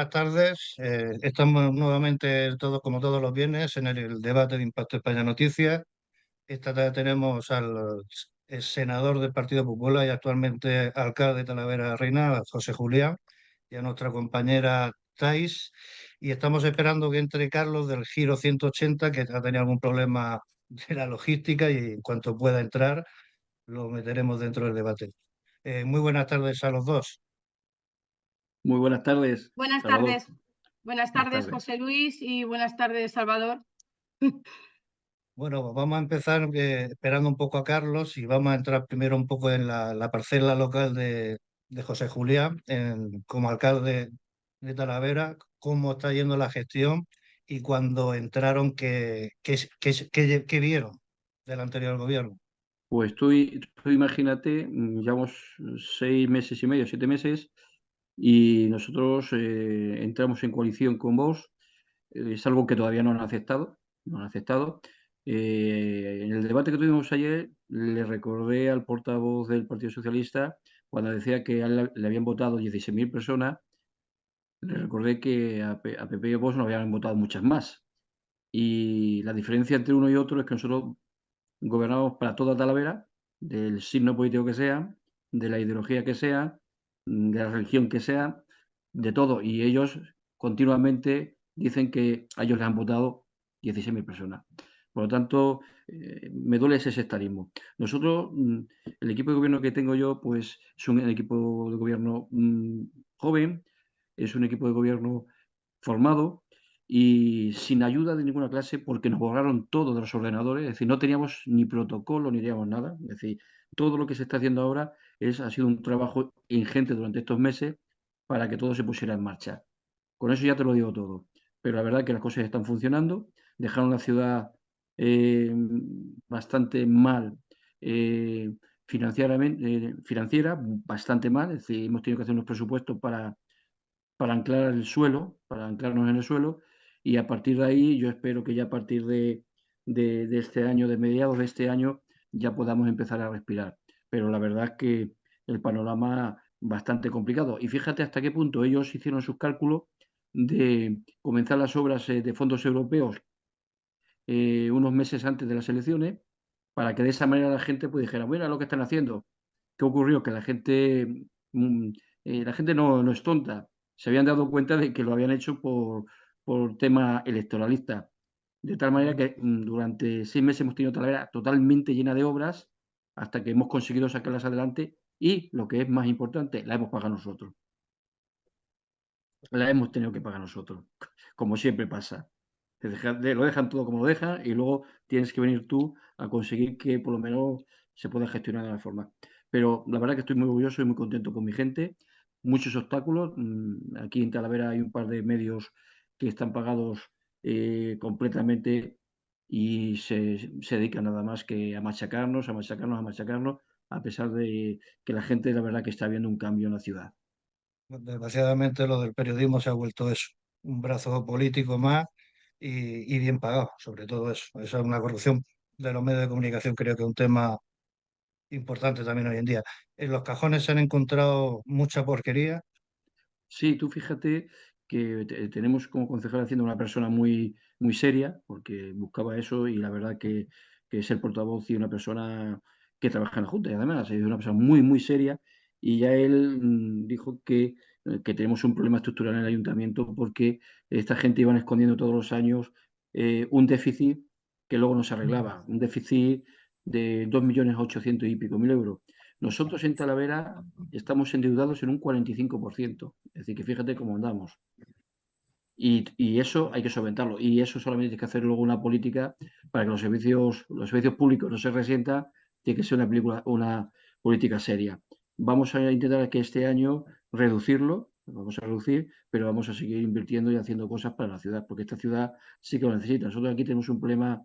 buenas tardes. Estamos nuevamente, todos, como todos los viernes, en el debate de Impacto España Noticias. Esta tarde tenemos al senador del Partido Popular y actualmente alcalde de Talavera Reina, José Julián, y a nuestra compañera Thais. Y estamos esperando que entre Carlos del Giro 180, que ha tenido algún problema de la logística, y en cuanto pueda entrar, lo meteremos dentro del debate. Muy buenas tardes a los dos. Muy buenas tardes, Buenas Salvador. tardes. Buenas Buenas tardes, tardes. José Luis, y buenas tardes, Salvador. Bueno, vamos a empezar esperando un poco a Carlos y vamos a entrar primero un poco en la parcela local de José Julián, como alcalde de Talavera, cómo está yendo la gestión y cuando entraron, qué vieron del anterior gobierno. Pues tú imagínate, llevamos 6 meses y medio, 7 meses, y nosotros entramos en coalición con Vox. Es algo que todavía no han aceptado, no han aceptado. En el debate que tuvimos ayer, le recordé al portavoz del Partido Socialista, cuando decía que a él le habían votado 16.000 personas, le recordé que a PP y a Vox no habían votado muchas más. Y la diferencia entre uno y otro es que nosotros gobernamos para toda Talavera, del signo político que sea, de la ideología que sea, de la religión que sea, de todo. Y ellos continuamente dicen que a ellos les han votado 16.000 personas. Por lo tanto, me duele ese sectarismo. Nosotros, el equipo de gobierno que tengo yo, pues es un equipo de gobierno joven, es un equipo de gobierno formado y sin ayuda de ninguna clase porque nos borraron todo de los ordenadores, es decir, no teníamos ni protocolo ni teníamos nada, es decir, todo lo que se está haciendo ahora ha sido un trabajo ingente durante estos meses para que todo se pusiera en marcha. Con eso ya te lo digo todo. Pero la verdad que las cosas están funcionando, dejaron la ciudad bastante mal eh, financiera, bastante mal, es decir, hemos tenido que hacer unos presupuestos para anclar el suelo, para anclarnos en el suelo, y a partir de ahí yo espero que ya a partir de este año, de mediados de este año, ya podamos empezar a respirar. Pero la verdad es que el panorama bastante complicado. Y fíjate hasta qué punto ellos hicieron sus cálculos de comenzar las obras de fondos europeos unos meses antes de las elecciones, para que de esa manera la gente pues dijera, mira lo que están haciendo. ¿Qué ocurrió? Que mm, la gente no es tonta. Se habían dado cuenta de que lo habían hecho por tema electoralista. De tal manera Ujú. que durante 6 meses hemos tenido Talavera totalmente llena de obras hasta que hemos conseguido sacarlas adelante y, lo que es más importante, la hemos pagado nosotros. La hemos tenido que pagar nosotros, como siempre pasa. Lo dejan todo como lo dejan y luego tienes que venir tú a conseguir que por lo menos se pueda gestionar de la forma. Pero la verdad que estoy muy orgulloso y muy contento con mi gente. Muchos obstáculos. Aquí en Talavera hay un par de medios que están pagados completamente y se dedican nada más que a machacarnos, a machacarnos, a machacarnos, a pesar de que la gente, la verdad, que está viendo un cambio en la ciudad. Desgraciadamente lo del periodismo se ha vuelto eso, un brazo político más y bien pagado, sobre todo eso. Esa es una corrupción de los medios de comunicación, creo que es un tema importante también hoy en día. En los cajones se han encontrado mucha porquería. Sí, tú fíjate que tenemos como concejal haciendo una persona muy, muy seria, porque buscaba eso y la verdad que es el portavoz y una persona que trabaja en la Junta y además es una persona muy, muy seria y ya él dijo que tenemos un problema estructural en el ayuntamiento porque esta gente iban escondiendo todos los años un déficit que luego no se arreglaba, un déficit de 2.800.000 y pico mil euros. Nosotros en Talavera estamos endeudados en un 45%. Es decir, que fíjate cómo andamos. Y eso hay que solventarlo. Y eso solamente hay que hacer luego una política para que los servicios públicos no se resientan. Tiene que ser una política seria. Vamos a intentar que este año reducirlo, vamos a reducir, pero vamos a seguir invirtiendo y haciendo cosas para la ciudad, porque esta ciudad sí que lo necesita. Nosotros aquí tenemos un problema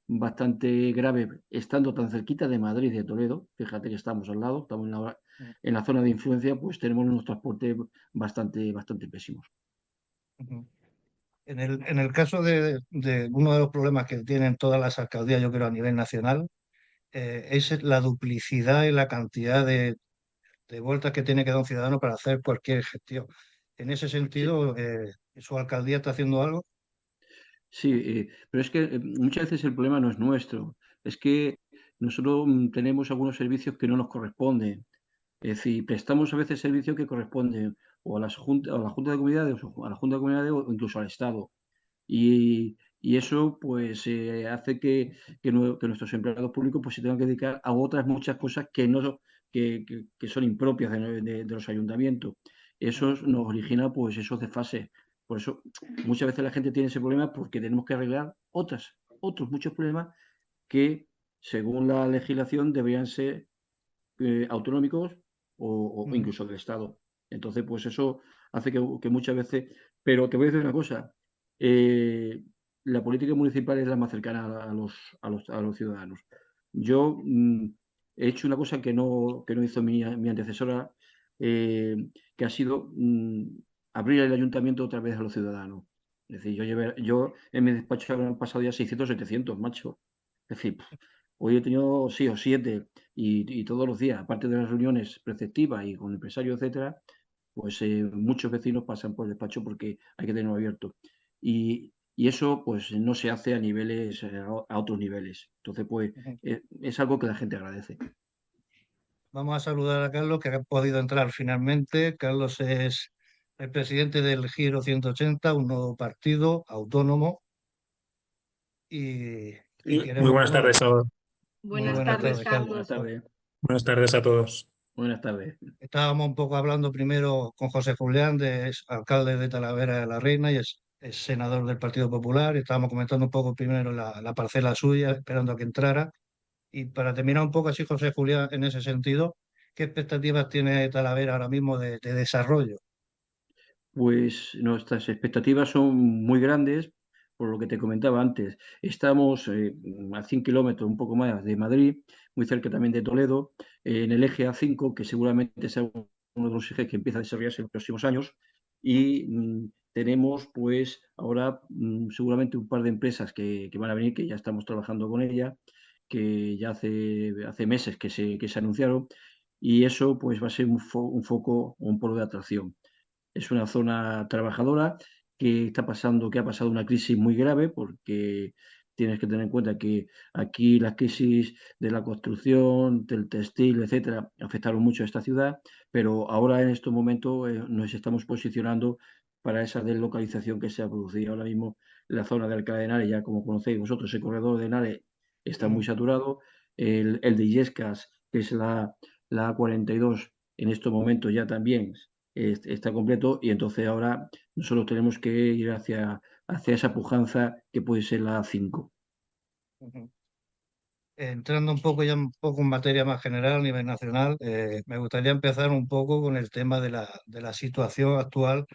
bastante grave, estando tan cerquita de Madrid y de Toledo. Fíjate que estamos al lado, estamos en la zona de influencia, pues tenemos unos transportes bastante, bastante pésimos. Ujú. En el caso de uno de los problemas que tienen todas las alcaldías, yo creo a nivel nacional, es la duplicidad y la cantidad de vueltas que tiene que dar un ciudadano para hacer cualquier gestión. En ese sentido, ¿su alcaldía está haciendo algo? Sí, pero es que muchas veces el problema no es nuestro, es que nosotros tenemos algunos servicios que no nos corresponden. Es decir, prestamos a veces servicios que corresponden o a a la Junta de Comunidades o a la Junta de Comunidades o incluso al Estado. Y eso pues hace que nuestros empleados públicos pues se tengan que dedicar a otras muchas cosas que no que son impropias de los ayuntamientos. Eso nos origina pues esos desfases. Por eso muchas veces la gente tiene ese problema porque tenemos que arreglar otros muchos problemas que según la legislación deberían ser autonómicos o Ujú, incluso del Estado. Entonces, pues eso hace que muchas veces, pero te voy a decir una cosa, eh, la política municipal es la más cercana a los ciudadanos. Yo he hecho una cosa que no hizo mi antecesora, eh, que ha sido abrir el ayuntamiento otra vez a los ciudadanos. Es decir, yo en mi despacho han pasado ya 600, 700, macho. Es decir, hoy he tenido 6 o 7 y todos los días, aparte de las reuniones preceptivas y con empresarios, etcétera, pues muchos vecinos pasan por el despacho porque hay que tenerlo abierto. Y eso pues no se hace a niveles, a otros niveles. Entonces, pues ujú. es algo que la gente agradece. Vamos a saludar a Carlos, que ha podido entrar finalmente. Carlos es el presidente del Giro 180, un nuevo partido autónomo, y Muy queremos, buenas bueno, tardes a todos. muy Buenas buenas tardes, tardes, Carlos. Buenas Carlos. tardes. Buenas tardes a todos. Buenas tardes. Estábamos un poco hablando primero con José Julián, es alcalde de Talavera de la Reina y es senador del Partido Popular. Y estábamos comentando un poco primero la parcela suya, esperando a que entrara. Y para terminar un poco así, José Julián, en ese sentido, ¿qué expectativas tiene Talavera ahora mismo de desarrollo? Pues nuestras expectativas son muy grandes, por lo que te comentaba antes. Estamos a 100 kilómetros, un poco más de Madrid, muy cerca también de Toledo, en el eje A5, que seguramente sea uno de los ejes que empieza a desarrollarse en los próximos años. Y tenemos, pues, ahora seguramente un par de empresas que van a venir, que ya estamos trabajando con ellas, que ya hace meses que se anunciaron. Y eso, pues, va a ser un foco, un polo de atracción. Es una zona trabajadora que ha pasado una crisis muy grave porque tienes que tener en cuenta que aquí las crisis de la construcción, del textil, etcétera, afectaron mucho a esta ciudad, pero ahora en estos momentos nos estamos posicionando para esa deslocalización que se ha producido ahora mismo en la zona de Alcalá de Henares. Ya como conocéis vosotros, el corredor de Henares está muy Ujú, saturado. El de Illescas, que es la A42, en estos momentos ya también está completo y entonces ahora nosotros tenemos que ir hacia esa pujanza que puede ser la 5. ujú. Entrando un poco ya un poco en materia más general a nivel nacional, me gustaría empezar un poco con el tema de la situación actual,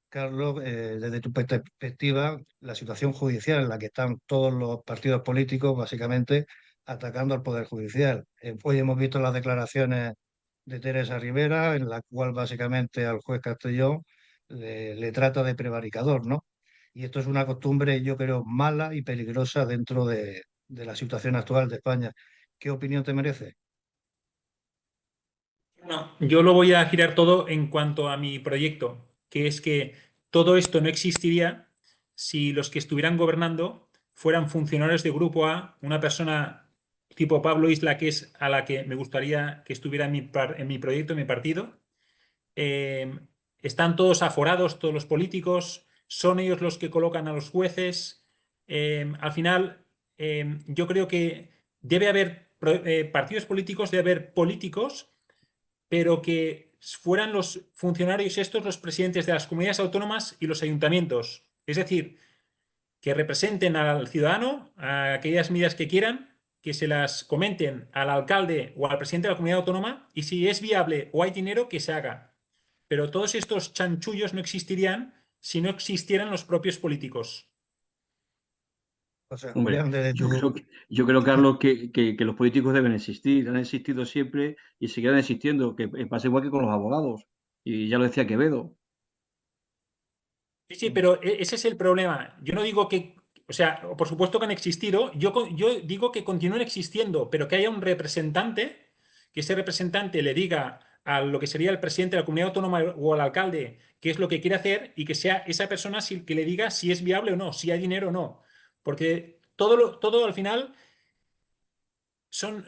Carlos, desde tu perspectiva, la situación judicial en la que están todos los partidos políticos básicamente atacando al Poder Judicial. Hoy hemos visto las declaraciones de Teresa Rivera, en la cual básicamente al juez Castellón le trata de prevaricador, ¿no? Y esto es una costumbre, yo creo, mala y peligrosa dentro de la situación actual de España. ¿Qué opinión te merece? No, yo lo voy a girar todo en cuanto a mi proyecto, que es que todo esto no existiría si los que estuvieran gobernando fueran funcionarios de Grupo A, una persona tipo Pablo Isla, que es a la que me gustaría que estuviera en mi proyecto, en mi partido. Eh, Están todos aforados, todos los políticos, son ellos los que colocan a los jueces. Al final, yo creo que debe haber partidos políticos, debe haber políticos, pero que fueran los funcionarios estos los presidentes de las comunidades autónomas y los ayuntamientos. Es decir, que representen al ciudadano a aquellas medidas que quieran, que se las comenten al alcalde o al presidente de la comunidad autónoma y si es viable o hay dinero, que se haga. Pero todos estos chanchullos no existirían si no existieran los propios políticos. José Hombre, Julián, desde tu... yo creo, Carlos, que los políticos deben existir, han existido siempre y seguirán existiendo, que pasa igual que con los abogados. Y ya lo decía Quevedo. Sí, sí, pero ese es el problema. Yo no digo que, o sea, por supuesto que han existido, yo digo que continúen existiendo, pero que haya un representante, que ese representante le diga a lo que sería el presidente de la comunidad autónoma o al alcalde qué es lo que quiere hacer y que sea esa persona que le diga si es viable o no, si hay dinero o no. Porque todo al final son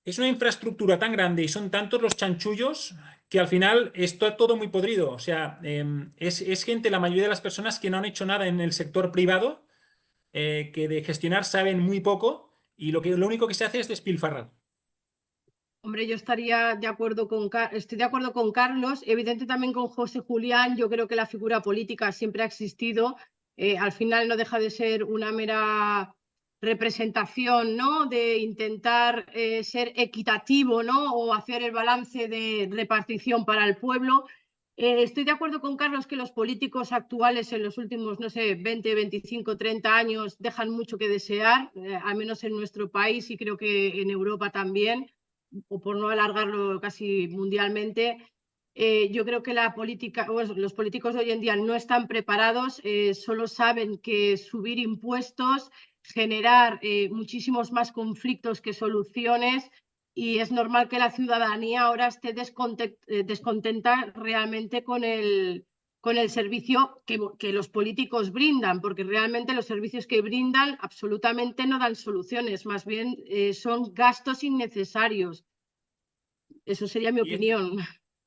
es una infraestructura tan grande y son tantos los chanchullos que al final está todo muy podrido. O sea, es gente, la mayoría de las personas que no han hecho nada en el sector privado, que de gestionar saben muy poco y lo único que se hace es despilfarrar. Hombre, yo estaría de acuerdo estoy de acuerdo con Carlos, evidente también con José Julián. Yo creo que la figura política siempre ha existido. Al final no deja de ser una mera representación, ¿no? De intentar ser equitativo, ¿no? O hacer el balance de repartición para el pueblo. Estoy de acuerdo con Carlos que los políticos actuales en los últimos, no sé, 20, 25, 30 años dejan mucho que desear, al menos en nuestro país y creo que en Europa también, o por no alargarlo casi mundialmente. Yo creo que los políticos de hoy en día no están preparados, solo saben que subir impuestos, generar muchísimos más conflictos que soluciones, y es normal que la ciudadanía ahora esté descontenta realmente con el servicio que los políticos brindan, porque realmente los servicios que brindan absolutamente no dan soluciones, más bien son gastos innecesarios. Eso sería mi Y, opinión.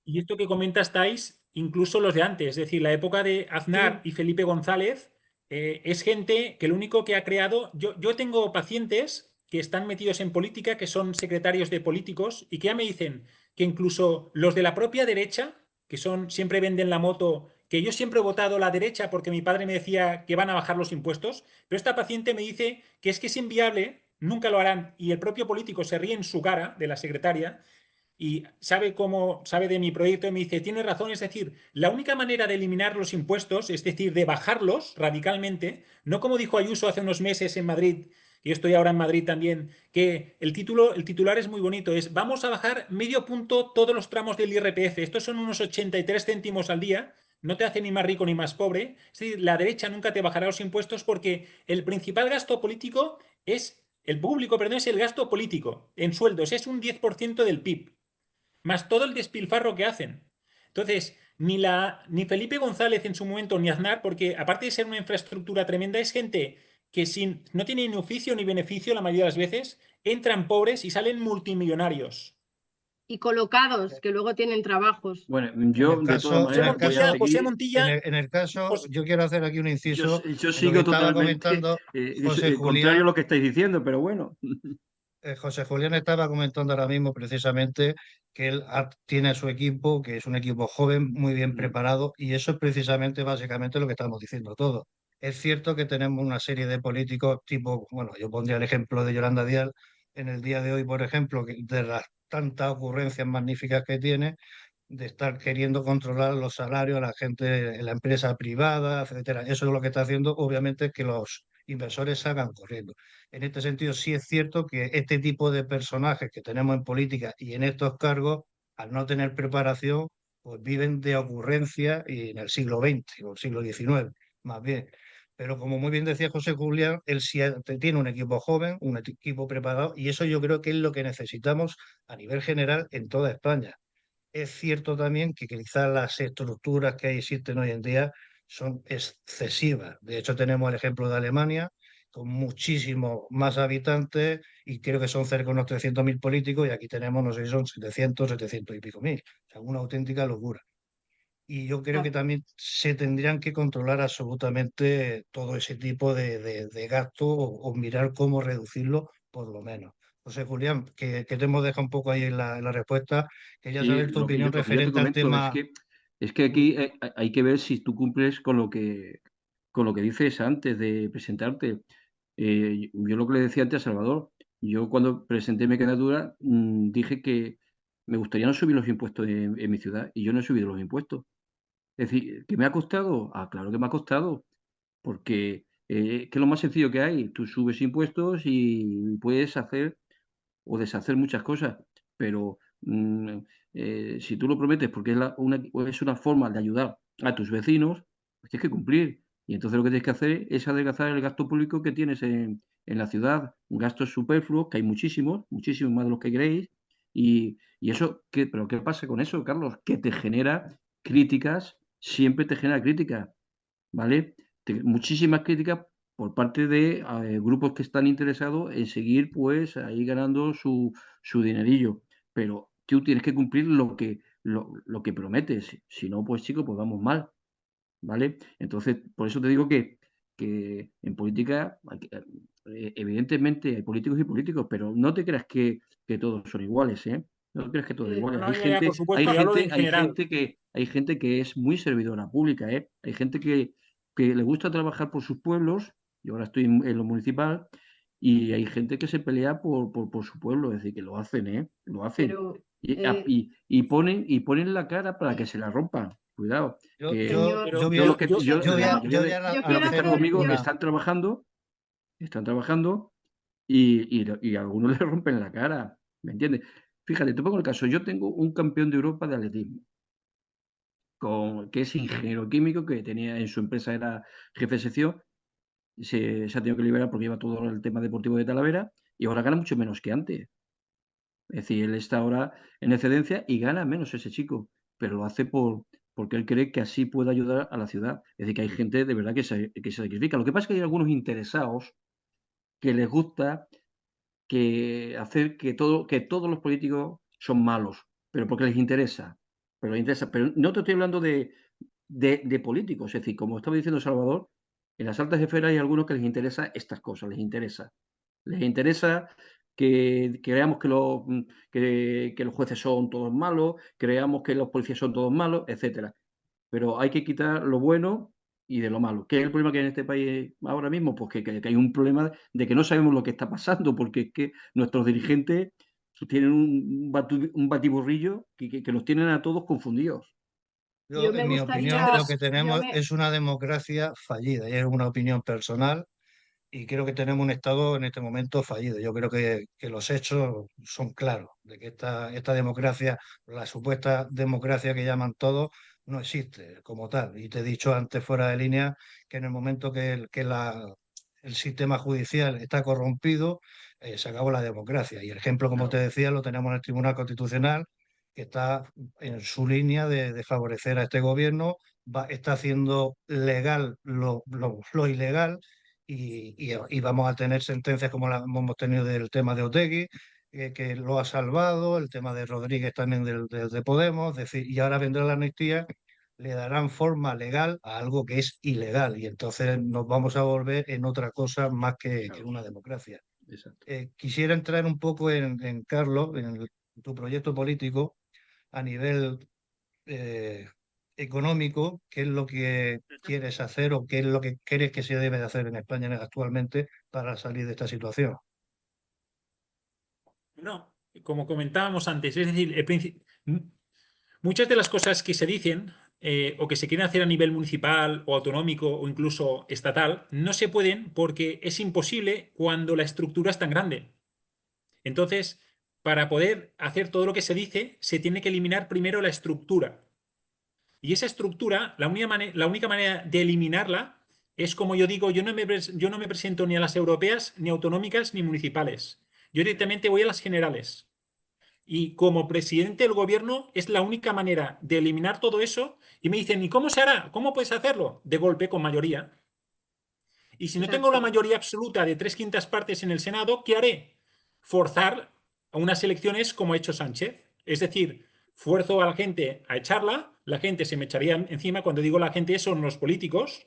y esto que comenta estáis, incluso los de antes, es decir, la época de Aznar y Felipe González, es gente que lo único que ha creado, yo tengo pacientes que están metidos en política, que son secretarios de políticos y que ya me dicen que incluso los de la propia derecha, que siempre venden la moto, que yo siempre he votado la derecha porque mi padre me decía que van a bajar los impuestos, pero esta paciente me dice que es inviable, nunca lo harán, y el propio político se ríe en su cara de la secretaria y sabe de mi proyecto y me dice, tiene razón, es decir, la única manera de eliminar los impuestos, es decir, de bajarlos radicalmente, no como dijo Ayuso hace unos meses en Madrid, y yo estoy ahora en Madrid también, que el titular es muy bonito, es vamos a bajar medio punto todos los tramos del IRPF, estos son unos 83 céntimos al día, no te hace ni más rico ni más pobre, es decir, la derecha nunca te bajará los impuestos porque el principal gasto político el público, perdón, es el gasto político en sueldos, es un 10% del PIB más todo el despilfarro que hacen. Entonces, ni Felipe González en su momento, ni Aznar, porque aparte de ser una infraestructura tremenda, es gente que no tiene ni oficio ni beneficio la mayoría de las veces, entran pobres y salen multimillonarios. Y colocados, que luego tienen trabajos. Bueno, yo de todas maneras voy a José seguir. Montilla, en el caso, yo quiero hacer aquí un inciso Yo en lo que sigo estaba totalmente comentando José contrario a Julián. lo que estáis diciendo, pero bueno. José Julián estaba comentando ahora mismo precisamente que él tiene a su equipo, que es un equipo joven, muy bien preparado, y eso es precisamente básicamente lo que estamos diciendo todos. Es cierto que tenemos una serie de políticos tipo, bueno, yo pondría el ejemplo de Yolanda Díaz en el día de hoy, por ejemplo, de las tantas ocurrencias magníficas que tiene, de estar queriendo controlar los salarios a la gente en la empresa privada, etcétera. Eso es lo que está haciendo, obviamente, que los inversores salgan corriendo. En este sentido, sí es cierto que este tipo de personajes que tenemos en política y en estos cargos, al no tener preparación, pues viven de ocurrencias y en el siglo XX o el siglo XIX, más bien. Pero como muy bien decía José Julián, él sí tiene un equipo joven, un equipo preparado, y eso yo creo que es lo que necesitamos a nivel general en toda España. Es cierto también que quizás las estructuras que existen hoy en día son excesivas. De hecho, tenemos el ejemplo de Alemania, con muchísimos más habitantes, y creo que son cerca de unos 300.000 políticos, y aquí tenemos, no sé si son 700 y pico mil. O sea, una auténtica locura. Y yo creo que también se tendrían que controlar absolutamente todo ese tipo de gasto o mirar cómo reducirlo, por lo menos. José Julián, que te hemos dejado un poco ahí en la respuesta, quería Sí, saber tu opinión lo que yo te referente al comento tema. es que aquí hay que ver si tú cumples con lo que dices antes de presentarte. Yo lo que le decía antes a Salvador, yo cuando presenté mi candidatura dije que me gustaría no subir los impuestos en mi ciudad y yo no he subido los impuestos. Es decir, ¿que me ha costado? Ah, claro que me ha costado, porque que es lo más sencillo que hay. Tú subes impuestos y puedes hacer o deshacer muchas cosas, pero si tú lo prometes porque es una forma de ayudar a tus vecinos, pues tienes que cumplir. Y entonces lo que tienes que hacer es adelgazar el gasto público que tienes en la ciudad, gastos superfluos, que hay muchísimos, muchísimos más de los que queréis, Y eso, ¿pero qué pasa con eso, Carlos? Que te genera críticas, siempre te genera críticas, ¿vale? Muchísimas críticas por parte de grupos que están interesados en seguir, pues, ahí ganando su dinerillo. Pero tú tienes que cumplir lo que prometes. Si no, pues, chicos, pues vamos mal, ¿vale? Entonces, por eso te digo que en política, evidentemente hay políticos y políticos, pero no te creas que todos son iguales, ¿eh? No te creas que todos iguales. No, ya, por supuesto, yo hablo en general. Hay gente que es muy servidora pública, ¿eh? Hay gente que le gusta trabajar por sus pueblos, yo ahora estoy en lo municipal, y hay gente que se pelea por su pueblo, es decir, que lo hacen, ¿eh? Lo hacen. Pero, Y ponen la cara para que se la rompan. Cuidado. Yo, Que yo, señor, yo, yo voy lo a- que yo- yo, yo voy la a, mayoría yo voy de, a la- yo a de los la que quiero están hacer, conmigo yo, están trabajando y a algunos le rompen la cara. ¿Me entiendes? Fíjate, te pongo el caso. Yo tengo un campeón de Europa de atletismo, que es ingeniero químico, que tenía en su empresa, era jefe de sección, se ha tenido que liberar porque lleva todo el tema deportivo de Talavera y ahora gana mucho menos que antes. Es decir, él está ahora en excedencia y gana menos ese chico, pero lo hace porque él cree que así puede ayudar a la ciudad. Es decir, que hay gente de verdad que se sacrifica. Lo que pasa es que hay algunos interesados que les gusta hacer que todos los políticos son malos, pero porque les interesa. Pero les interesa. Pero no te estoy hablando de políticos. Es decir, como estaba diciendo Salvador, en las altas esferas hay algunos que les interesa estas cosas, les interesa. Les interesa que creamos que los jueces son todos malos, creamos que los policías son todos malos, etcétera. Pero hay que quitar lo bueno y de lo malo. ¿Qué es el problema que hay en este país ahora mismo? Pues que hay un problema de que no sabemos lo que está pasando, porque es que nuestros dirigentes tienen un batiburrillo que nos tienen a todos confundidos. yo me En mi Muchas de opinión, gustaría, lo las, que tenemos es una democracia fallida, y es una opinión personal, y creo que tenemos un Estado en este momento fallido. Yo creo que los hechos son claros, de que esta democracia, la supuesta democracia que llaman todos, no existe como tal. Y te he dicho antes, fuera de línea, que en el momento el sistema judicial está corrompido, se acabó la democracia. Y el ejemplo, como te Claro, decía, lo tenemos en el Tribunal Constitucional, que está en su línea de favorecer a este gobierno, está haciendo legal lo ilegal, y vamos a tener sentencias como las hemos tenido del tema de Otegi, que lo ha salvado, el tema de Rodríguez también de Podemos, es decir, y ahora vendrá la amnistía, le darán forma legal a algo que es ilegal, y entonces nos vamos a volver en otra cosa más que claro, una democracia. exacto. Quisiera entrar un poco Carlos, tu proyecto político a nivel eh, económico, qué es lo que quieres hacer o qué es lo que crees que se debe de hacer en España actualmente para salir de esta situación. no, como comentábamos antes, es decir, muchas de las cosas que se dicen o que se quieren hacer a nivel municipal o autonómico o incluso estatal no se pueden porque es imposible cuando la estructura es tan grande. Entonces, para poder hacer todo lo que se dice, se tiene que eliminar primero la estructura. Y esa estructura, la única manera de eliminarla es como yo digo, yo no me presento ni a las europeas, ni autonómicas, ni municipales. Yo directamente voy a las generales. Y como presidente del gobierno es la única manera de eliminar todo eso. Y me dicen, ¿y cómo se hará? ¿Cómo puedes hacerlo? De golpe, con mayoría. Y si no tengo la exacto, mayoría absoluta de 3/5 partes en el Senado, ¿qué haré? Forzar a unas elecciones como ha hecho Sánchez. Es decir, fuerzo a la gente a echarla, la gente se me echaría encima. Cuando digo la gente son los políticos.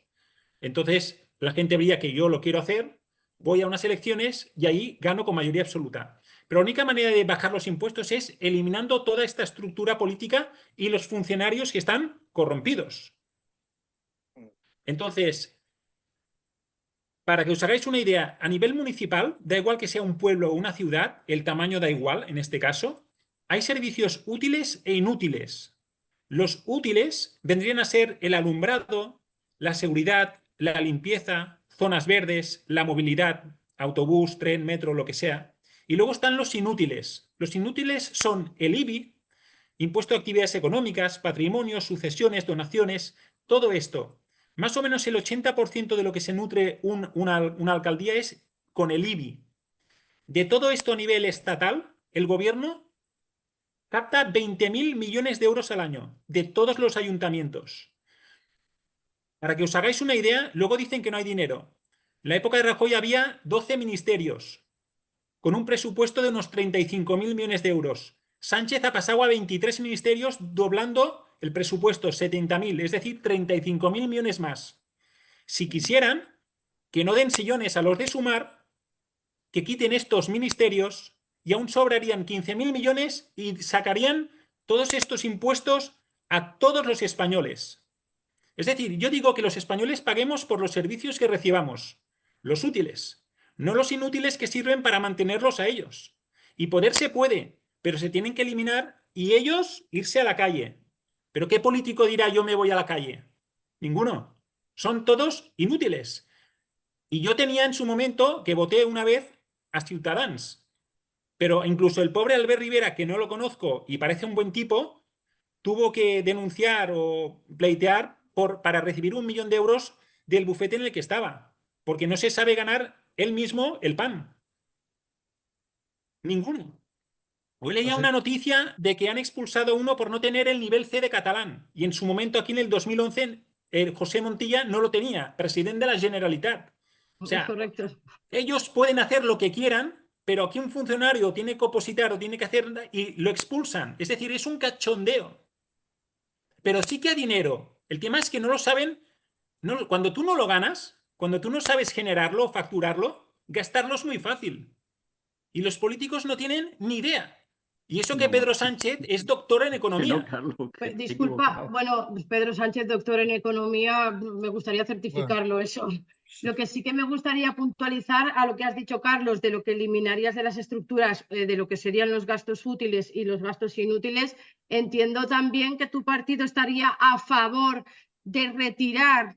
Entonces la gente vería que yo lo quiero hacer, voy a unas elecciones y ahí gano con mayoría absoluta. Pero la única manera de bajar los impuestos es eliminando toda esta estructura política y los funcionarios que están corrompidos. Entonces, para que os hagáis una idea, a nivel municipal, da igual que sea un pueblo o una ciudad, el tamaño da igual en este caso, hay servicios útiles e inútiles. Los útiles vendrían a ser el alumbrado, la seguridad, la limpieza, zonas verdes, la movilidad, autobús, tren, metro, lo que sea. Y luego están los inútiles. Los inútiles son el IBI, impuesto de actividades económicas, patrimonio, sucesiones, donaciones, todo esto. Más o menos el 80% de lo que se nutre una alcaldía es con el IBI. De todo esto a nivel estatal, el gobierno capta 20.000 millones de euros al año de todos los ayuntamientos. Para que os hagáis una idea, luego dicen que no hay dinero. En la época de Rajoy había 12 ministerios, con un presupuesto de unos 35.000 millones de euros. Sánchez ha pasado a 23 ministerios, doblando el presupuesto, 70.000, es decir, 35.000 millones más. Si quisieran, que no den sillones a los de Sumar, que quiten estos ministerios y aún sobrarían 15.000 millones y sacarían todos estos impuestos a todos los españoles. Es decir, yo digo que los españoles paguemos por los servicios que recibamos, los útiles, no los inútiles que sirven para mantenerlos a ellos. Y poder se puede, pero se tienen que eliminar y ellos irse a la calle. ¿Pero qué político dirá yo me voy a la calle? Ninguno. Son todos inútiles. Y yo tenía en su momento que voté una vez a Ciutadans, pero incluso el pobre Albert Rivera, que no lo conozco y parece un buen tipo, tuvo que denunciar o pleitear para recibir 1 millón de euros del bufete en el que estaba, porque no se sabe ganar él mismo el pan. Ninguno. Hoy leía una noticia de que han expulsado a uno por no tener el nivel C de catalán, y en su momento aquí en el 2011 José Montilla no lo tenía, presidente de la Generalitat. O sea, correcto. Ellos pueden hacer lo que quieran, pero aquí un funcionario tiene que opositar o tiene que hacer y lo expulsan. Es decir, es un cachondeo. Pero sí que hay dinero. El tema es que no lo saben. No, cuando tú no lo ganas, cuando tú no sabes generarlo o facturarlo, gastarlo es muy fácil. Y los políticos no tienen ni idea. Y eso que Pedro Sánchez es doctor en economía. No, Carlos, disculpa, bueno, Pedro Sánchez, doctor en economía, me gustaría certificarlo eso. Lo que sí que me gustaría puntualizar a lo que has dicho, Carlos, de lo que eliminarías de las estructuras, de lo que serían los gastos útiles y los gastos inútiles, entiendo también que tu partido estaría a favor de retirar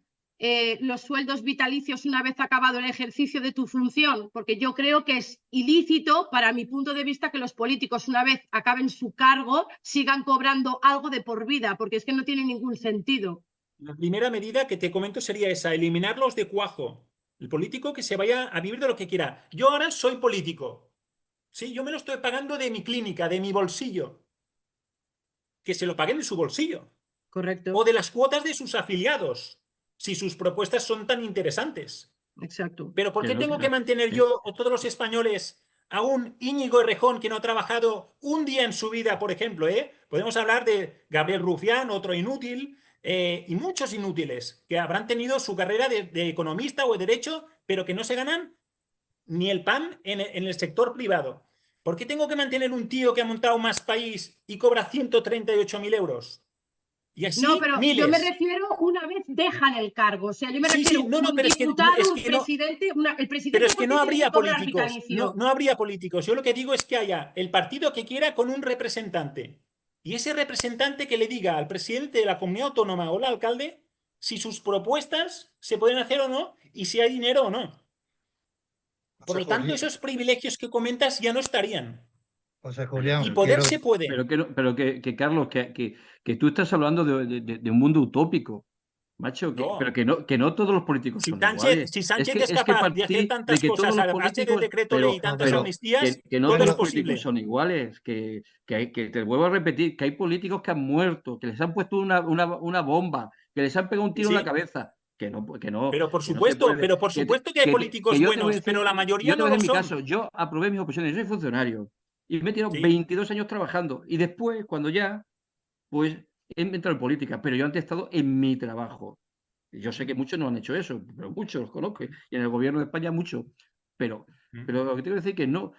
los sueldos vitalicios una vez acabado el ejercicio de tu función, porque yo creo que es ilícito, para mi punto de vista, que los políticos una vez acaben su cargo sigan cobrando algo de por vida, porque es que no tiene ningún sentido. La primera medida que te comento sería esa, eliminarlos de cuajo. El político que se vaya a vivir de lo que quiera. Yo ahora soy político. Sí, yo me lo estoy pagando de mi clínica, de mi bolsillo. Que se lo paguen de su bolsillo. Correcto. O de las cuotas de sus afiliados, si sus propuestas son tan interesantes. Exacto. Pero ¿por qué tengo que mantener yo o todos los españoles a un Íñigo Errejón que no ha trabajado un día en su vida, por ejemplo? Podemos hablar de Gabriel Rufián, otro inútil, y muchos inútiles que habrán tenido su carrera de economista o de derecho, pero que no se ganan ni el pan en el sector privado. ¿Por qué tengo que mantener un tío que ha montado Más País y cobra 138.000 euros? Y así, no, pero miles. Yo me refiero una vez dejan el cargo. O sea, yo me refiero a un diputado, un presidente, el presidente. Pero es que no habría políticos. No habría políticos. Yo lo que digo es que haya el partido que quiera con un representante. Y ese representante que le diga al presidente de la comunidad autónoma o al alcalde si sus propuestas se pueden hacer o no y si hay dinero o no. Por lo tanto, esos privilegios que comentas ya no estarían. José Julián, y poder se puede. Pero que Carlos, que tú estás hablando de un mundo utópico, macho, pero que no todos los políticos son iguales. Si Sánchez es capaz de hacer tantas cosas, además del decreto ley y tantas amnistías, que no todo todos es los posible. políticos son iguales, que te vuelvo a repetir, que hay políticos que han muerto, que les han puesto una bomba, que les han pegado un tiro en la cabeza. Que no, pero por supuesto, que hay políticos buenos, pero la mayoría no lo son. Yo aprobé mis oposiciones, yo soy funcionario y me he tirado 22 años trabajando y después, cuando ya, pues he entrado en política, pero yo antes he estado en mi trabajo. Yo sé que muchos no han hecho eso, pero muchos los conozco y en el gobierno de España muchos. Pero lo que tengo que decir es que no,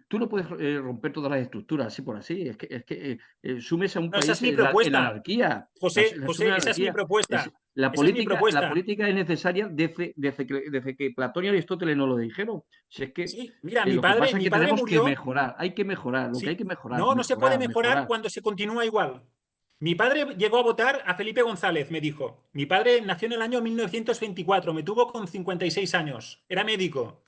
tú no puedes romper todas las estructuras así por así. Es que sumes a un país en la anarquía. José, esa es mi propuesta. La política es necesaria desde que Platón y Aristóteles nos lo dijeron. Si es que, mira, mi padre murió. Hay que mejorar lo que hay que mejorar. No se puede mejorar cuando se continúa igual. Mi padre llegó a votar a Felipe González, me dijo. Mi padre nació en el año 1924, me tuvo con 56 años, era médico.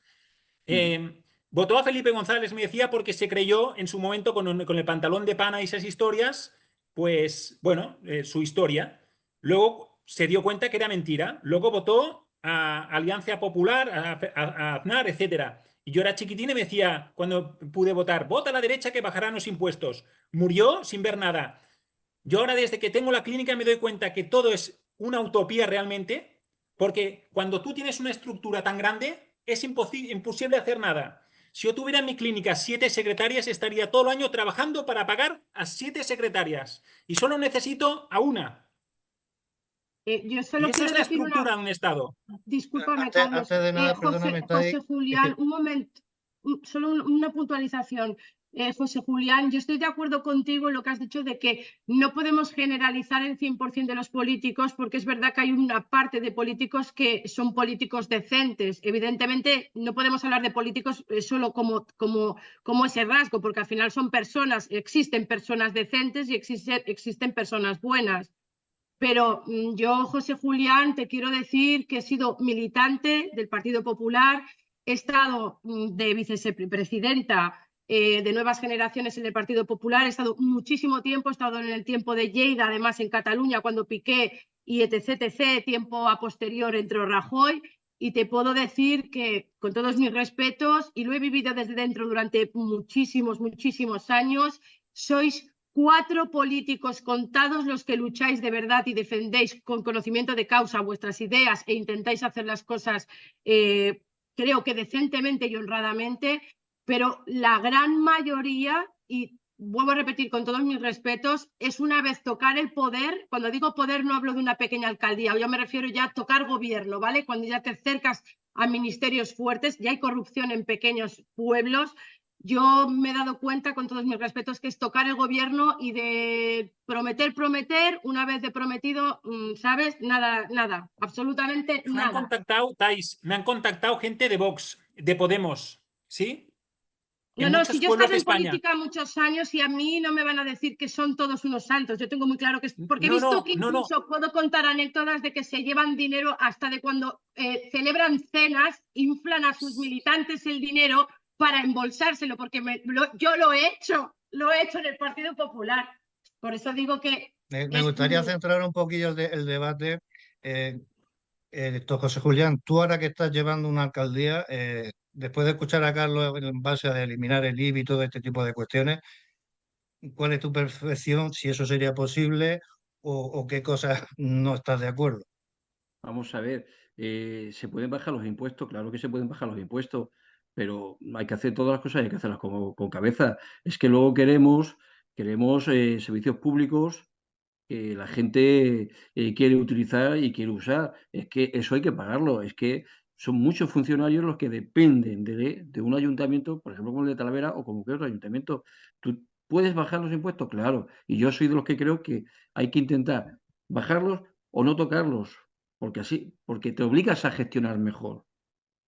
Votó a Felipe González, me decía, porque se creyó en su momento con el pantalón de pana y esas historias, pues, bueno, su historia. Luego se dio cuenta que era mentira. Luego votó a Alianza Popular, a Aznar, etc. Y yo era chiquitín y me decía, cuando pude votar, vota a la derecha que bajarán los impuestos. Murió sin ver nada. Yo ahora desde que tengo la clínica me doy cuenta que todo es una utopía realmente, porque cuando tú tienes una estructura tan grande es imposible hacer nada. Si yo tuviera en mi clínica 7 secretarias, estaría todo el año trabajando para pagar a 7 secretarias. Y solo necesito a una. Yo Y solo eso quiero es la decir una, estructura de un Estado. discúlpame, Antes, Carlos. antes de nada, perdóname, Tai, José es que Julián, un momento, solo una puntualización. José Julián, yo estoy de acuerdo contigo en lo que has dicho de que no podemos generalizar el 100% de los políticos, porque es verdad que hay una parte de políticos que son políticos decentes. Evidentemente, no podemos hablar de políticos solo como ese rasgo, porque al final son personas, existen personas decentes y existen personas buenas. Pero yo, José Julián, te quiero decir que he sido militante del Partido Popular, he estado de vicepresidenta de Nuevas Generaciones en el Partido Popular, he estado muchísimo tiempo, he estado en el tiempo de Lleida, además en Cataluña, cuando Piqué y etc., tiempo a posterior entró Rajoy, y te puedo decir que, con todos mis respetos, y lo he vivido desde dentro durante muchísimos, muchísimos años, sois 4 políticos contados los que lucháis de verdad y defendéis con conocimiento de causa vuestras ideas e intentáis hacer las cosas, creo que decentemente y honradamente, pero la gran mayoría, y vuelvo a repetir con todos mis respetos, es una vez tocar el poder. Cuando digo poder no hablo de una pequeña alcaldía, yo me refiero ya a tocar gobierno, ¿vale? Cuando ya te acercas a ministerios fuertes, ya hay corrupción en pequeños pueblos. Yo me he dado cuenta, con todos mis respetos, que es tocar el gobierno y de prometer, una vez de prometido, ¿sabes? Nada, nada, absolutamente Me han nada. contactado, Thais, me han contactado gente de Vox, de Podemos, ¿sí? En No, muchos si yo he pueblos estado de en España. política muchos años y a mí no me van a decir que son todos unos santos. Yo tengo muy claro que es porque he No, visto no, que no, no. incluso puedo contar anécdotas de que se llevan dinero hasta de cuando celebran cenas, inflan a sus militantes el dinero para embolsárselo, porque yo lo he hecho en el Partido Popular. Por eso digo que me es... gustaría centrar un poquillo el debate. José Julián, tú ahora que estás llevando una alcaldía, después de escuchar a Carlos en base a eliminar el IBI y todo este tipo de cuestiones, ¿cuál es tu percepción? Si eso sería posible o qué cosas no estás de acuerdo. Vamos a ver, ¿se pueden bajar los impuestos? Claro que se pueden bajar los impuestos, pero hay que hacer todas las cosas y hay que hacerlas con cabeza. Es que luego queremos servicios públicos que la gente quiere utilizar y quiere usar. Es que eso hay que pagarlo. Es que son muchos funcionarios los que dependen de un ayuntamiento, por ejemplo, como el de Talavera o como cualquier otro ayuntamiento. ¿Tú puedes bajar los impuestos? Claro. Y yo soy de los que creo que hay que intentar bajarlos o no tocarlos, porque te obligas a gestionar mejor.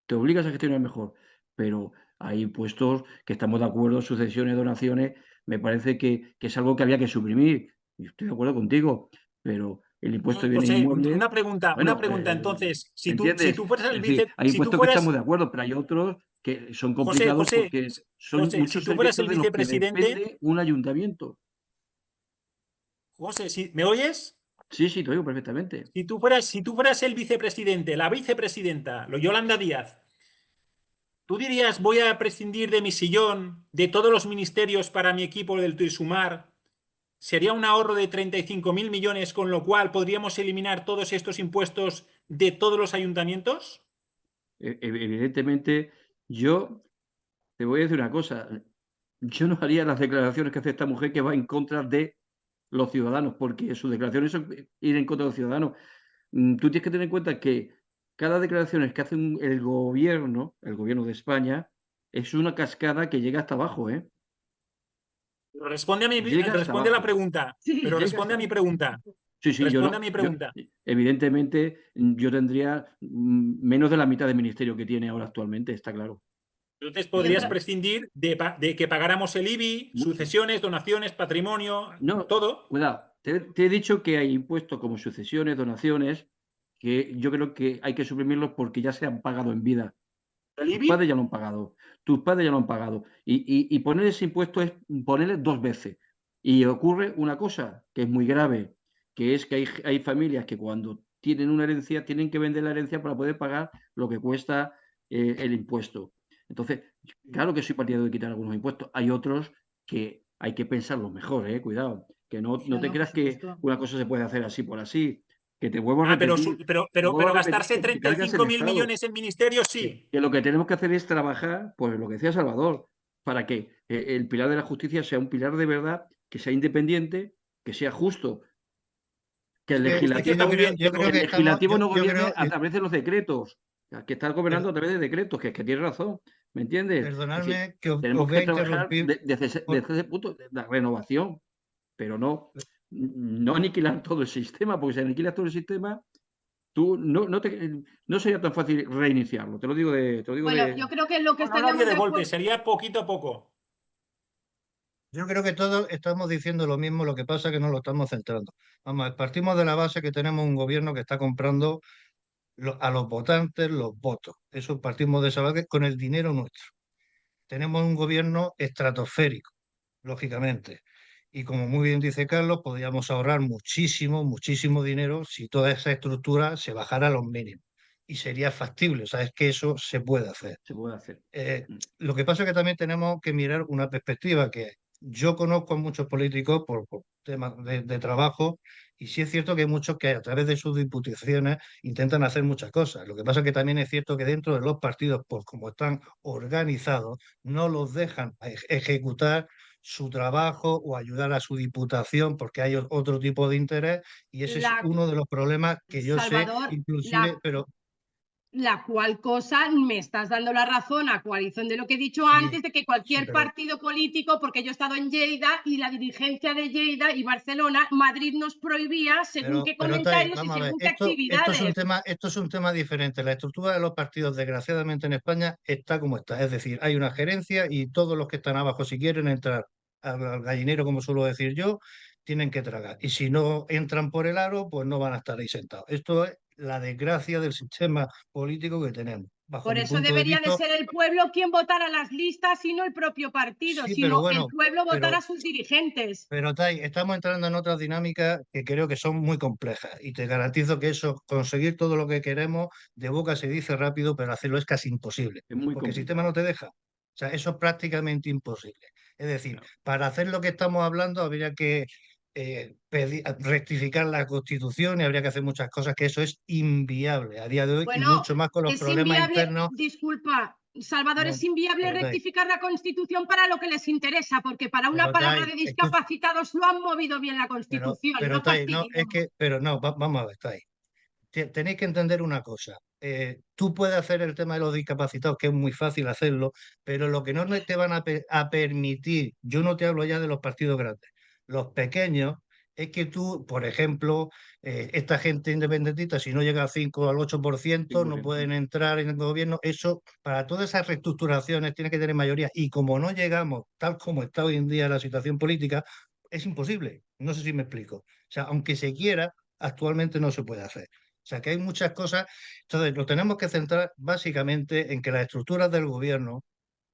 Te obligas a gestionar mejor. Pero hay impuestos que estamos de acuerdo, sucesiones, donaciones, me parece que es algo que había que suprimir. Y estoy de acuerdo contigo, pero el impuesto de bienes José, inmuebles, una bueno, pregunta. Entonces, ¿me si entiendes? tú fueras Es el decir, hay si tú impuestos que estamos fueras, de acuerdo, pero hay otros que son José, complicados José, porque son José, si muchos tú fueras servicios el de los que vicepresidente, depende un ayuntamiento. José, ¿me oyes? Sí, sí, te oigo perfectamente. Si tú fueras el vicepresidente, la vicepresidenta, lo Yolanda Díaz, ¿tú dirías voy a prescindir de mi sillón, de todos los ministerios para mi equipo del Turisumar? Sería un ahorro de 35.000 millones, con lo cual podríamos eliminar todos estos impuestos de todos los ayuntamientos. Evidentemente, yo te voy a decir una cosa. Yo no haría las declaraciones que hace esta mujer que va en contra de los ciudadanos, porque sus declaraciones son ir en contra de los ciudadanos. Tú tienes que tener en cuenta que cada declaración que hace el gobierno de España, es una cascada que llega hasta abajo, ¿eh? Llega hasta Responde a la abajo, pregunta, Sí. pero llega responde hasta a mi abajo. pregunta. Sí, sí, Responde a mi pregunta. evidentemente, yo tendría menos de la mitad de ministerio que tiene ahora actualmente, está claro. Entonces Y podrías otra, prescindir de que pagáramos el IBI, Mucho. sucesiones, donaciones, patrimonio, No, todo. cuidado. Te he dicho que hay impuestos como sucesiones, donaciones, que yo creo que hay que suprimirlos porque ya se han pagado en vida. ¿El Tus padres IBI? ya lo han pagado. Tus padres ya lo han pagado. Y poner ese impuesto es ponerle 2 veces. Y ocurre una cosa que es muy grave, que es que hay familias que cuando tienen una herencia tienen que vender la herencia para poder pagar lo que cuesta el impuesto. Entonces, claro que soy partidario de quitar algunos impuestos. Hay otros que hay que pensarlo mejor, cuidado. Que no te No, por creas que supuesto. una cosa se puede hacer así por así. Que te vuelvo a Ah, pero repetir. gastarse Que cargas el 35.000 Estado. millones en ministerios, sí. Que lo que tenemos que hacer es trabajar, pues lo que decía Salvador, para que el pilar de la justicia sea un pilar de verdad, que sea independiente, que sea justo, que el Justicia está legislativo, muy bien, yo creo el que estamos, legislativo no yo gobierne creo, a través de los decretos, que está gobernando per- a través de decretos, que tiene razón, ¿me entiendes? Es decir, perdonadme que os tenemos voy que a trabajar interrumpir. desde ese punto de la renovación, pero no aniquilar todo el sistema, porque si aniquilas todo el sistema, tú no sería tan fácil reiniciarlo, te lo digo Bueno, yo creo que en lo que No, no lo haría estaríamos de de golpe, acuerdo. sería poquito a poco. Yo creo que todos estamos diciendo lo mismo, lo que pasa es que no lo estamos centrando. Vamos, a ver, partimos de la base que tenemos un gobierno que está comprando a los votantes los votos. Eso partimos de esa base con el dinero nuestro. Tenemos un gobierno estratosférico, lógicamente. Y como muy bien dice Carlos, podríamos ahorrar muchísimo, muchísimo dinero si toda esa estructura se bajara a los mínimos. Y sería factible, sabes que eso se puede hacer. se puede hacer. Lo que pasa es que también tenemos que mirar una perspectiva que yo conozco a muchos políticos por temas de trabajo y sí es cierto que hay muchos que a través de sus diputaciones intentan hacer muchas cosas. Lo que pasa es que también es cierto que dentro de los partidos, por como están organizados, no los dejan ejecutar su trabajo o ayudar a su diputación porque hay otro tipo de interés y ese es La, uno de los problemas que yo sé, Salvador, inclusive, pero la cual cosa me estás dando la razón a coalición de lo que he dicho sí, antes, de que sí, cualquier pero partido político, porque yo he estado en Lleida y la dirigencia de Lleida y Barcelona, Madrid nos prohibía según qué Tai, comentarios y vamos a ver, según qué actividades. esto es un tema diferente. La estructura de los partidos, desgraciadamente en España, está como está. Es decir, hay una gerencia y todos los que están abajo, si quieren entrar al gallinero, como suelo decir yo, tienen que tragar. Y si no entran por el aro, pues no van a estar ahí sentados. Esto es la desgracia del sistema político que tenemos. Bajo Por mi eso punto de debería de vista, ser el pueblo quien votara las listas y no el propio partido, sí, pero sino el bueno, pueblo votar pero a sus dirigentes. Pero Tai, estamos entrando en otras dinámicas que creo que son muy complejas y te garantizo que eso, conseguir todo lo que queremos, de boca se dice rápido, pero hacerlo es casi imposible, Es muy porque el sistema no complicado. te deja. O sea, eso es prácticamente imposible. Es decir, Claro. para hacer lo que estamos hablando habría que rectificar la Constitución y habría que hacer muchas cosas que eso es inviable a día de hoy y Bueno, mucho más con los es problemas inviable, internos. disculpa, Salvador, No, es inviable pero Tai, rectificar la Constitución para lo que les interesa, porque para una pero palabra Tai, de discapacitados lo han movido bien la Constitución, pero no Tai, no, es fastidiemos. que, pero no, vamos a ver, Tai. Tenéis que entender una cosa. Tú puedes hacer el tema de los discapacitados, que es muy fácil hacerlo, pero lo que no te van a permitir, yo no te hablo ya de los partidos grandes, los pequeños, es que tú, por ejemplo, esta gente independentista, si no llega al 5 o al 8%, no 100%. pueden entrar en el gobierno. Eso, para todas esas reestructuraciones, tiene que tener mayoría. Y como no llegamos, tal como está hoy en día la situación política, es imposible. No sé si me explico. O sea, aunque se quiera, actualmente no se puede hacer. O sea, que hay muchas cosas. Entonces, lo tenemos que centrar básicamente en que las estructuras del gobierno,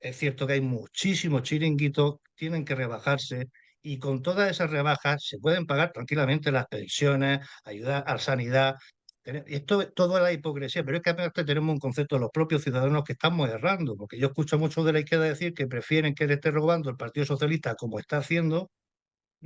es cierto que hay muchísimos chiringuitos, tienen que rebajarse y con todas esas rebajas se pueden pagar tranquilamente las pensiones, ayudar a la sanidad. Esto todo es la hipocresía, pero es que aparte tenemos un concepto de los propios ciudadanos que estamos errando, porque yo escucho a muchos de la izquierda decir que prefieren que le esté robando el Partido Socialista como está haciendo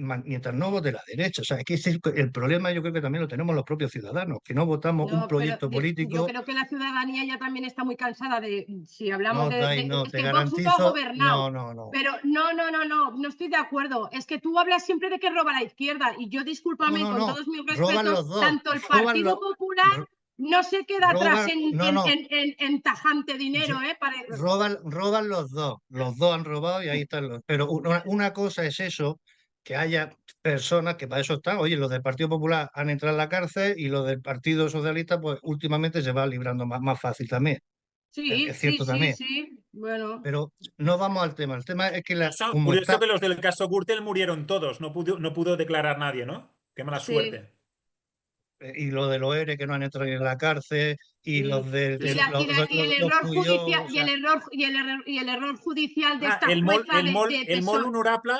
mientras no vote la derecha. O sea, es que ese es el problema yo creo que también lo tenemos los propios ciudadanos, que no votamos un No, pero proyecto yo político. creo que la ciudadanía ya también está muy cansada de, si hablamos No, Dai, no, es te que Vox no ha garantizo, gobernado. no, no, no. Pero no estoy de acuerdo. Es que tú hablas siempre de que roba la izquierda y yo, No, discúlpame, no, con no. todos mis Roban respetos, los dos, tanto el roban Partido los, Popular no se queda atrás roban, no, no. en tajante dinero, Roban los dos han robado y ahí están los. Pero una cosa es eso, que haya personas que para eso están. Oye, los del Partido Popular han entrado en la cárcel y los del Partido Socialista, pues últimamente se va librando más fácil también. Sí, Es sí, cierto sí, también. sí. Bueno, Pero no vamos al tema. El tema es que como Curioso está. que los del caso Gürtel murieron todos, no pudo declarar nadie, ¿no? Qué mala sí, suerte. Y lo de los ERE que no han entrado ni en la cárcel, y sí. los del, Sí, sí. Y el los error Puyol, judicial, o sea, y el error judicial de Ah, esta jueza de el Mol PSOE. Honorable,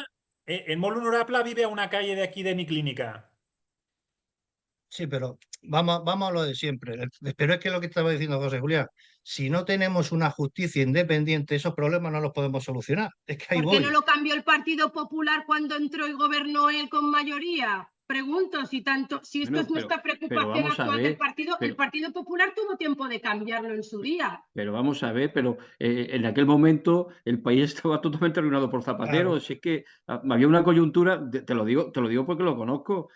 el Mol Honorable vive a una calle de aquí de mi clínica. Sí, pero vamos a lo de siempre. Pero es que lo que estaba diciendo José Julián, si no tenemos una justicia independiente, esos problemas no los podemos solucionar. Es que ahí ¿Por qué no voy. lo cambió el Partido Popular cuando entró y gobernó él con mayoría? Pregunto si esto Bueno, es nuestra pero preocupación vamos a actual del ver, partido. El pero, Partido Popular tuvo tiempo de cambiarlo en su día. pero vamos a ver, pero en aquel momento el país estaba totalmente arruinado por Zapatero. Claro. Si es que había una coyuntura, te lo digo porque lo conozco,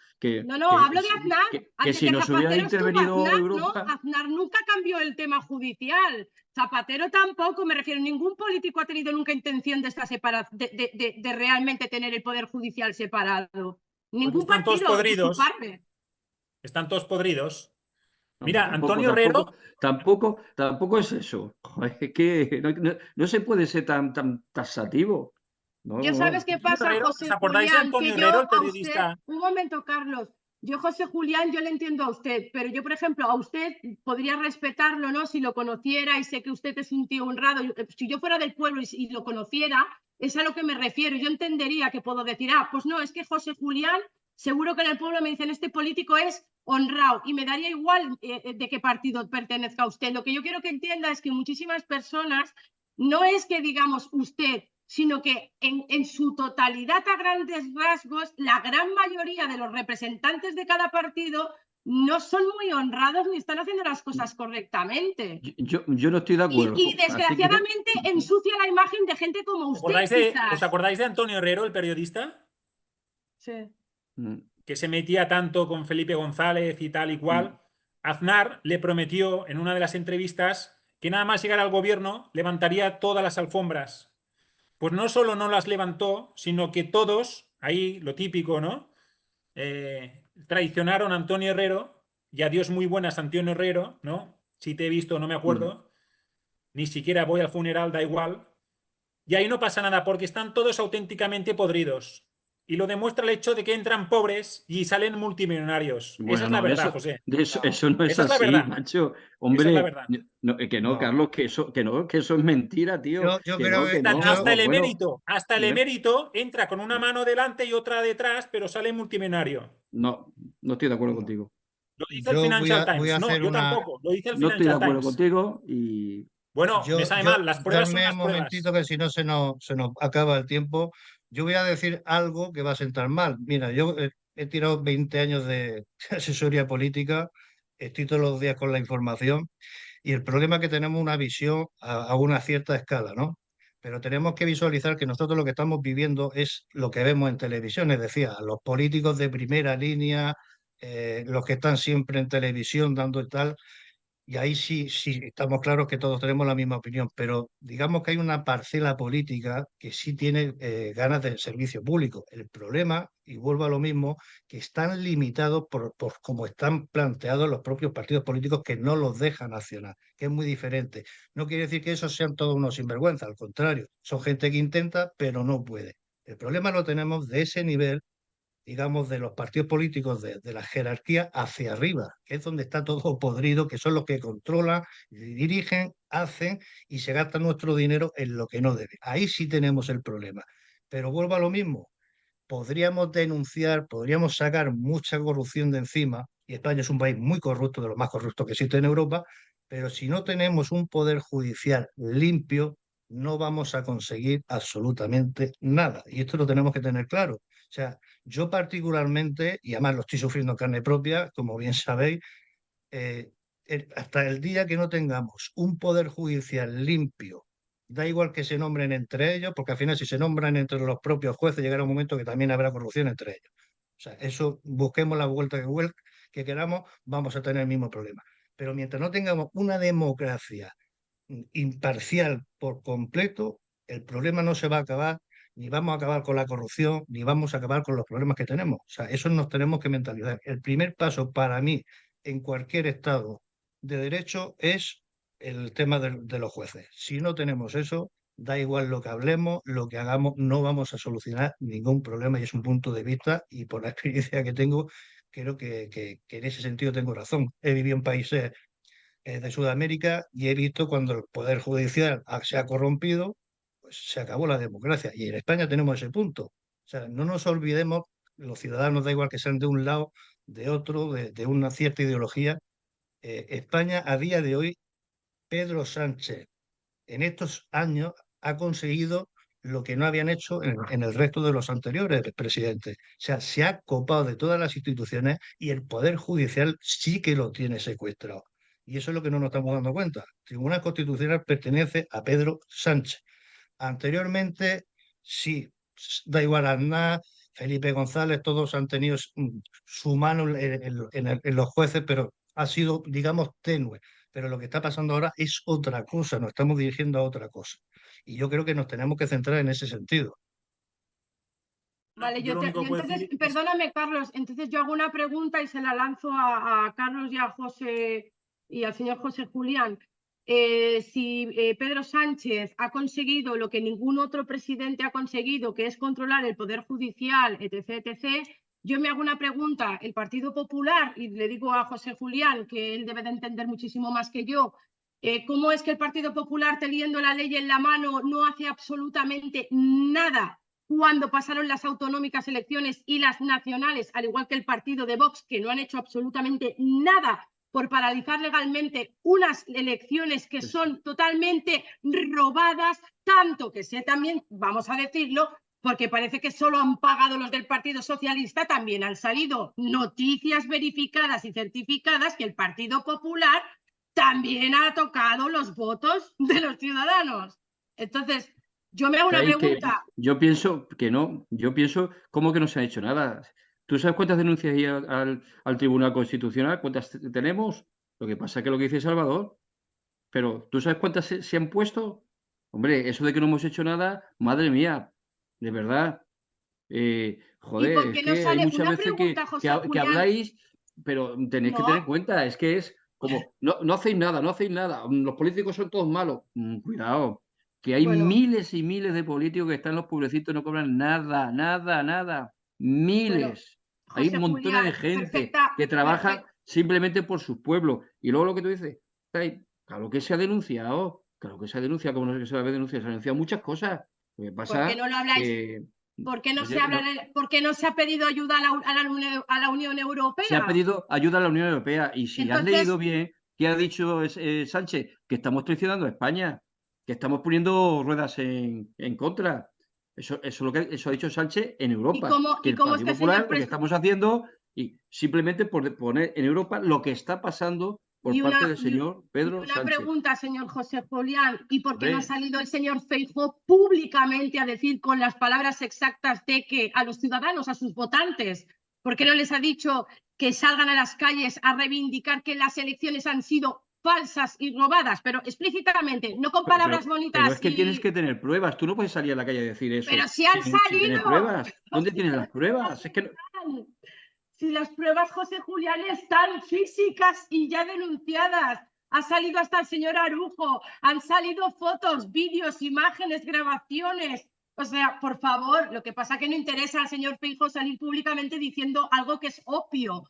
No, hablo de Aznar. que Antes si de nos hubiera Zapatero estuvo intervenido Aznar, ¿no? Europa, Aznar nunca cambió el tema judicial. Zapatero tampoco, me refiero. Ningún político ha tenido nunca intención de esta de realmente tener el poder judicial separado. Porque Ningún están todos partido, de su podridos. parte. Están todos podridos. hombre, Mira, Antonio Herrero, tampoco es eso. Joder, es que no se puede ser tan taxativo. No, Yo sabes no. qué pasa, ¿os José acordáis de Julián, que Antonio yo Herrero, el a usted, periodista? un momento, Carlos, yo José Julián, yo le entiendo a usted, pero yo, por ejemplo, a usted podría respetarlo, ¿no? Si lo conociera y sé que usted es un tío honrado, si yo fuera del pueblo y lo conociera, es a lo que me refiero. Yo entendería que puedo decir, pues no, es que José Julián, seguro que en el pueblo me dicen, este político es honrado y me daría igual de qué partido pertenezca a usted. Lo que yo quiero que entienda es que muchísimas personas, no es que digamos usted, sino que en su totalidad, a grandes rasgos, la gran mayoría de los representantes de cada partido no son muy honrados ni están haciendo las cosas correctamente. Yo no estoy de acuerdo. Y desgraciadamente ensucia la imagen de gente como usted, quizás. ¿Os acordáis de Antonio Herrero, el periodista? Sí. Que se metía tanto con Felipe González y tal y cual. Aznar le prometió en una de las entrevistas que nada más llegar al gobierno levantaría todas las alfombras. Pues no solo no las levantó, sino que todos, ahí lo típico, ¿no? Traicionaron a Antonio Herrero y adiós muy buenas Antonio Herrero, ¿no? Si te he visto no me acuerdo, ni siquiera voy al funeral, da igual. Y ahí no pasa nada porque están todos auténticamente podridos. Y lo demuestra el hecho de que entran pobres y salen multimillonarios. Esa Bueno, es la no, verdad, José. eso no es Esa es la así, verdad. macho. Esa es la Hombre, verdad. que no, No. Carlos, que eso es mentira, tío. Yo Que creo no, que que no. yo, Bueno, Hasta el mira, emérito entra con una mano delante y otra detrás, pero sale multimillonario. no estoy de acuerdo no. contigo. Lo dice el Yo Financial voy a Times. No, hacer yo una. tampoco. Lo dice el No estoy de Financial acuerdo Times. contigo y Bueno, me Yo, sabe yo, mal. Las pruebas son darme las un momentito pruebas. que si no se nos acaba el tiempo. Yo voy a decir algo que va a sentar mal. Mira, yo he tirado 20 años de asesoría política, estoy todos los días con la información y el problema es que tenemos una visión a una cierta escala, ¿no? Pero tenemos que visualizar que nosotros lo que estamos viviendo es lo que vemos en televisión, es decir, a los políticos de primera línea, los que están siempre en televisión dando tal. Y ahí sí estamos claros que todos tenemos la misma opinión, pero digamos que hay una parcela política que sí tiene ganas del servicio público. El problema, y vuelvo a lo mismo, que están limitados por cómo están planteados los propios partidos políticos que no los dejan accionar, que es muy diferente. No quiere decir que esos sean todos unos sinvergüenza, al contrario, son gente que intenta, pero no puede. El problema lo tenemos de ese nivel, digamos, de los partidos políticos de la jerarquía hacia arriba, que es donde está todo podrido, que son los que controlan, dirigen, hacen y se gasta nuestro dinero en lo que no debe. Ahí sí tenemos el problema. Pero vuelvo a lo mismo, podríamos denunciar, podríamos sacar mucha corrupción de encima, y España es un país muy corrupto, de los más corruptos que existe en Europa, pero si no tenemos un poder judicial limpio, no vamos a conseguir absolutamente nada. Y esto lo tenemos que tener claro. O sea, yo particularmente, y además lo estoy sufriendo en carne propia, como bien sabéis, eh, hasta el día que no tengamos un poder judicial limpio, da igual que se nombren entre ellos, porque al final si se nombran entre los propios jueces, llegará un momento que también habrá corrupción entre ellos. O sea, eso busquemos la vuelta que queramos, vamos a tener el mismo problema. Pero mientras no tengamos una democracia imparcial por completo, el problema no se va a acabar, ni vamos a acabar con la corrupción, ni vamos a acabar con los problemas que tenemos. O sea, eso nos tenemos que mentalizar. El primer paso para mí en cualquier estado de derecho es el tema de los jueces. Si no tenemos eso, da igual lo que hablemos, lo que hagamos, no vamos a solucionar ningún problema y es un punto de vista y por la experiencia que tengo, creo que en ese sentido tengo razón. He vivido en países de Sudamérica y he visto cuando el Poder Judicial se ha corrompido, pues se acabó la democracia. Y en España tenemos ese punto. O sea, no nos olvidemos, los ciudadanos da igual que sean de un lado de otro, de una cierta ideología. España a día de hoy, Pedro Sánchez, en estos años ha conseguido lo que no habían hecho en el resto de los anteriores presidentes. O sea, se ha copado de todas las instituciones y el Poder Judicial sí que lo tiene secuestrado. Y eso es lo que no nos estamos dando cuenta. El Tribunal Constitucional pertenece a Pedro Sánchez. Anteriormente, sí, da igual a Aznar, Felipe González, todos han tenido su mano en los jueces, pero ha sido, digamos, tenue. Pero lo que está pasando ahora es otra cosa, nos estamos dirigiendo a otra cosa. Y yo creo que nos tenemos que centrar en ese sentido. Vale, Yo lo único que puedo entonces, decir es... perdóname, Carlos, entonces yo hago una pregunta y se la lanzo a Carlos y a José y al señor José Julián. Si Pedro Sánchez ha conseguido lo que ningún otro presidente ha conseguido, que es controlar el Poder Judicial, etc., etc., yo me hago una pregunta. El Partido Popular, y le digo a José Julián, que él debe de entender muchísimo más que yo, ¿cómo es que el Partido Popular, teniendo la ley en la mano, no hace absolutamente nada cuando pasaron las autonómicas elecciones y las nacionales, al igual que el partido de Vox, que no han hecho absolutamente nada por paralizar legalmente unas elecciones que son totalmente robadas, tanto que sé también, vamos a decirlo, porque parece que solo han pagado los del Partido Socialista, también han salido noticias verificadas y certificadas que el Partido Popular también ha tocado los votos de los ciudadanos. Entonces, yo me hago una pregunta. Yo pienso que no, yo pienso como que no se ha hecho nada. ¿Tú sabes cuántas denuncias hay al Tribunal Constitucional? ¿Cuántas tenemos? Lo que pasa es que lo que dice Salvador, pero ¿tú sabes cuántas se han puesto? Hombre, eso de que no hemos hecho nada, madre mía, de verdad. Joder, ¿Y por qué es no que hay sale? muchas Una veces pregunta, José que Julián. habláis, pero tenéis que tener en No, cuenta, es que es como, no hacéis nada, no hacéis nada, los políticos son todos malos. Cuidado, que hay bueno, miles y miles de políticos que están los pobrecitos y no cobran nada, nada, nada. bueno, Miles. Hay José montones de Julián, gente que trabaja simplemente por sus pueblos. Y luego lo que tú dices, claro que se ha denunciado, claro que se ha denunciado, como no se ha denunciado, se han denunciado muchas cosas. Lo que ¿por qué pasa no lo habláis? que ¿Por qué no pues se habla? ¿Por qué no se ha pedido ayuda a la Unión se ha Europea? pedido ayuda a la Unión Europea y si has Entonces, leído bien, ¿qué ha dicho Sánchez? Que estamos traicionando a España, que estamos poniendo ruedas en contra. Eso ha dicho Sánchez en Europa, que ¿y el cómo es Partido que el señor Popular lo que estamos haciendo y simplemente por poner en Europa lo que está pasando por parte del señor Pedro una Sánchez. pregunta, señor José Julián, ¿y por qué no ha Hombre, salido el señor Feijóo públicamente a decir con las palabras exactas de que a los ciudadanos, a sus votantes, por qué no les ha dicho que salgan a las calles a reivindicar que las elecciones han sido falsas y robadas, pero explícitamente, no con palabras pero bonitas es que tienes que tener pruebas. Tú no puedes salir a la calle a decir eso pero si han sin tener salido. pruebas. ¿Dónde tienes las pruebas? Es que Si las pruebas, José Julián, están físicas y ya denunciadas. Ha salido hasta el señor Arujo, han salido fotos, vídeos, imágenes, grabaciones. O sea, por favor, lo que pasa es que no interesa al señor Feijóo salir públicamente diciendo algo que es obvio,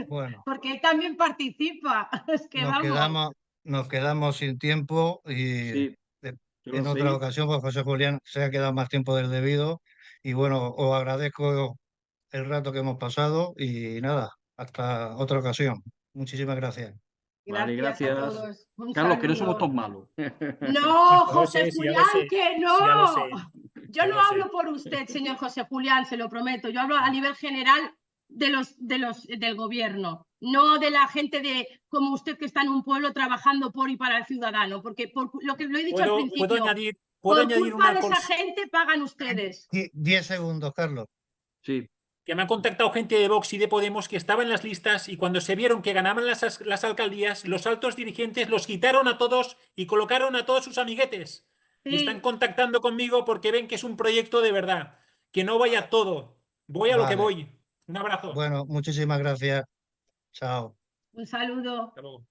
Bueno, porque él también participa. Es que vamos. nos quedamos sin tiempo y sí, yo lo en otra sé. ocasión, pues José Julián se ha quedado más tiempo del debido. Y bueno, os agradezco el rato que hemos pasado y nada, hasta otra ocasión. Muchísimas gracias. Vale, Gracias a gracias. todos. Un Carlos, que no somos saludo. todos malos. No, Ya lo José sé, sí, ya lo Julián, sé, que no. sí, ya lo sé, Yo ya no lo hablo sé. por usted, señor José Julián, se lo prometo. Yo hablo a nivel general del gobierno, no de la gente como usted que está en un pueblo trabajando por y para el ciudadano, porque por lo que lo he dicho al ¿Puedo principio, añadir por culpa una de esa cosa? gente pagan ustedes. 10 segundos, Carlos. Sí, Que me han contactado gente de Vox y de Podemos que estaba en las listas y cuando se vieron que ganaban las alcaldías, los altos dirigentes los quitaron a todos y colocaron a todos sus amiguetes. Y están Sí, contactando conmigo porque ven que es un proyecto de verdad. Que no vaya todo. Voy a lo que Vale. voy. Un abrazo. Bueno, muchísimas gracias. Chao. un saludo. Hasta luego.